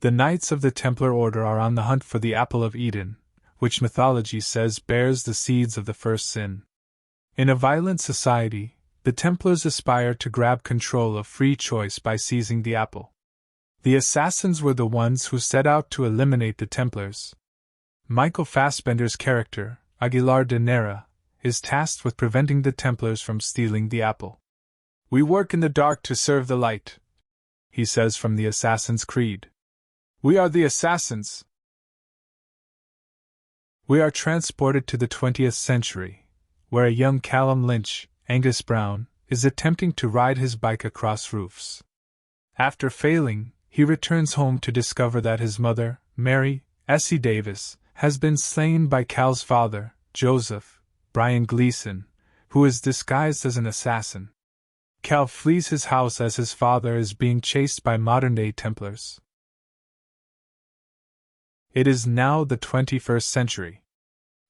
The Knights of the Templar Order are on the hunt for the Apple of Eden, which mythology says bears the seeds of the first sin. In a violent society, the Templars aspire to grab control of free choice by seizing the apple. The assassins were the ones who set out to eliminate the Templars. Michael Fassbender's character, Aguilar de Nera, is tasked with preventing the Templars from stealing the apple. "We work in the dark to serve the light," he says from the Assassin's Creed. "We are the assassins." We are transported to the 20th century, where a young Callum Lynch, Angus Brown, is attempting to ride his bike across roofs. After failing, he returns home to discover that his mother, Mary Essie Davis, has been slain by Cal's father, Joseph Brian Gleason, who is disguised as an assassin. Cal flees his house as his father is being chased by modern-day Templars. It is now the 21st century.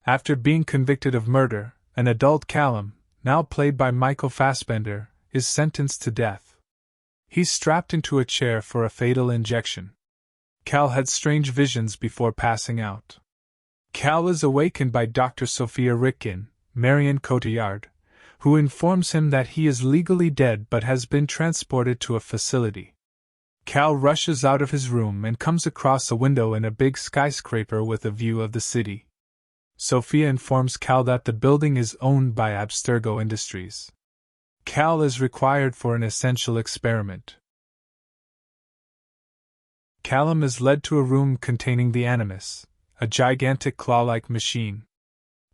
After being convicted of murder, an adult Callum, now played by Michael Fassbender, is sentenced to death. He's strapped into a chair for a fatal injection. Cal had strange visions before passing out. Cal is awakened by Dr. Sophia Ritkin, Marion Cotillard, who informs him that he is legally dead but has been transported to a facility. Cal rushes out of his room and comes across a window in a big skyscraper with a view of the city. Sophia informs Cal that the building is owned by Abstergo Industries. Cal is required for an essential experiment. Callum is led to a room containing the Animus, a gigantic claw-like machine.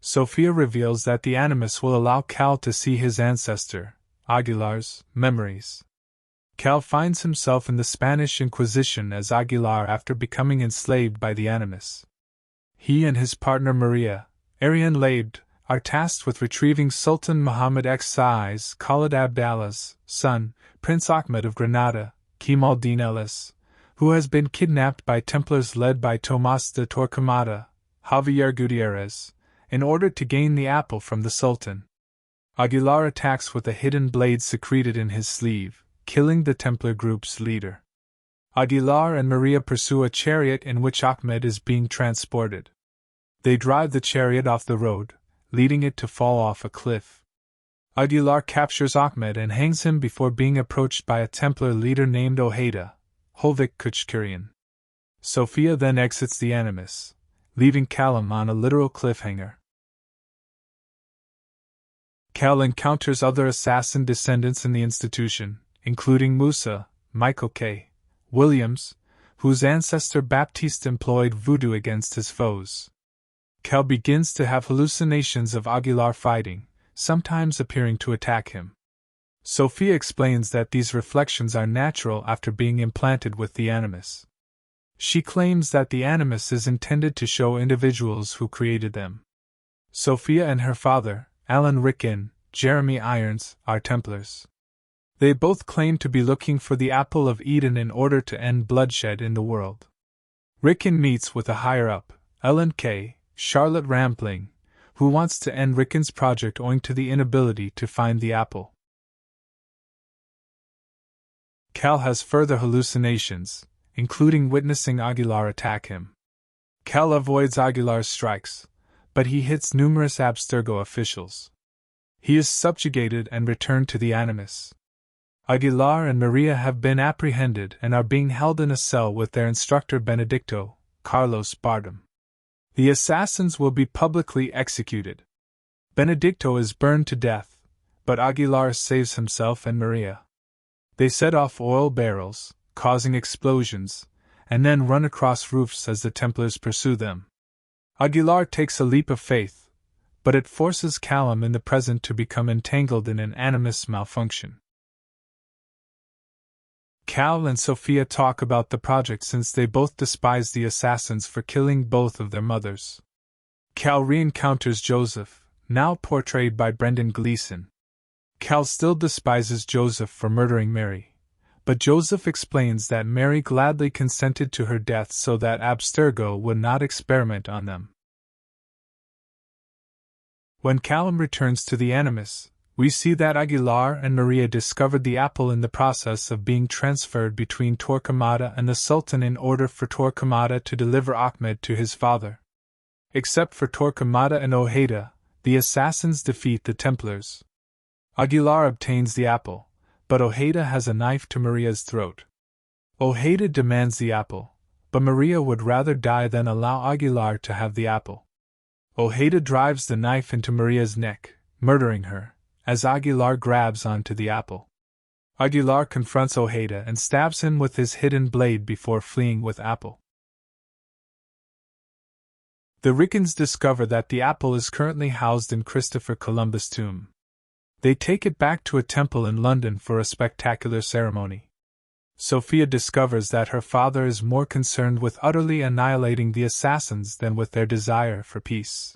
Sophia reveals that the Animus will allow Cal to see his ancestor, Aguilar's, memories. Cal finds himself in the Spanish Inquisition as Aguilar after becoming enslaved by the Animus. He and his partner Maria, Ariane Labd, are tasked with retrieving Sultan Muhammad X Saiz Khalid Abdallah's son, Prince Ahmed of Granada, Qimaldin Ellis, who has been kidnapped by Templars led by Tomás de Torquemada, Javier Gutierrez, in order to gain the apple from the Sultan. Aguilar attacks with a hidden blade secreted in his sleeve, killing the Templar group's leader. Aguilar and Maria pursue a chariot in which Ahmed is being transported. They drive the chariot off the road, leading it to fall off a cliff. Aguilar captures Ahmed and hangs him before being approached by a Templar leader named Ojeda, Hovik Kuchkurian. Sophia then exits the Animus, leaving Callum on a literal cliffhanger. Cal encounters other assassin descendants in the institution, including Musa, Michael K. Williams, whose ancestor Baptiste employed voodoo against his foes. Cal begins to have hallucinations of Aguilar fighting, sometimes appearing to attack him. Sophia explains that these reflections are natural after being implanted with the Animus. She claims that the Animus is intended to show individuals who created them. Sophia and her father, Alan Ritkin, Jeremy Irons, are Templars. They both claim to be looking for the Apple of Eden in order to end bloodshed in the world. Ritkin meets with a higher-up, Ellen K. Charlotte Rampling, who wants to end Ritkin's project owing to the inability to find the apple. Cal has further hallucinations, including witnessing Aguilar attack him. Cal avoids Aguilar's strikes, but he hits numerous Abstergo officials. He is subjugated and returned to the Animus. Aguilar and Maria have been apprehended and are being held in a cell with their instructor Benedicto, Carlos Bardem. The assassins will be publicly executed. Benedicto is burned to death, but Aguilar saves himself and Maria. They set off oil barrels, causing explosions, and then run across roofs as the Templars pursue them. Aguilar takes a leap of faith, but it forces Callum in the present to become entangled in an Animus malfunction. Cal and Sophia talk about the project since they both despise the assassins for killing both of their mothers. Cal re-encounters Joseph, now portrayed by Brendan Gleeson. Cal still despises Joseph for murdering Mary, but Joseph explains that Mary gladly consented to her death so that Abstergo would not experiment on them. When Callum returns to the Animus, We see that Aguilar and Maria discovered the apple in the process of being transferred between Torquemada and the Sultan in order for Torquemada to deliver Ahmed to his father. Except for Torquemada and Ojeda, the assassins defeat the Templars. Aguilar obtains the apple, but Ojeda has a knife to Maria's throat. Ojeda demands the apple, but Maria would rather die than allow Aguilar to have the apple. Ojeda drives the knife into Maria's neck, murdering her, as Aguilar grabs onto the apple. Aguilar confronts Ojeda and stabs him with his hidden blade before fleeing with apple. The Riccans discover that the apple is currently housed in Christopher Columbus' tomb. They take it back to a temple in London for a spectacular ceremony. Sophia discovers that her father is more concerned with utterly annihilating the assassins than with their desire for peace.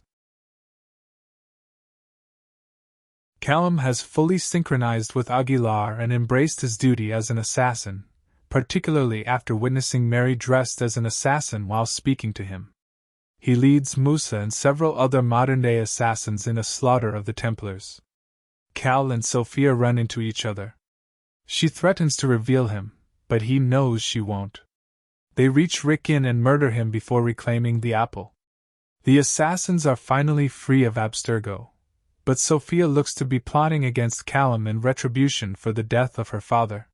Callum has fully synchronized with Aguilar and embraced his duty as an assassin, particularly after witnessing Mary dressed as an assassin while speaking to him. He leads Musa and several other modern-day assassins in a slaughter of the Templars. Cal and Sophia run into each other. She threatens to reveal him, but he knows she won't. They reach Rickon and murder him before reclaiming the apple. The assassins are finally free of Abstergo, but Sophia looks to be plotting against Callum in retribution for the death of her father.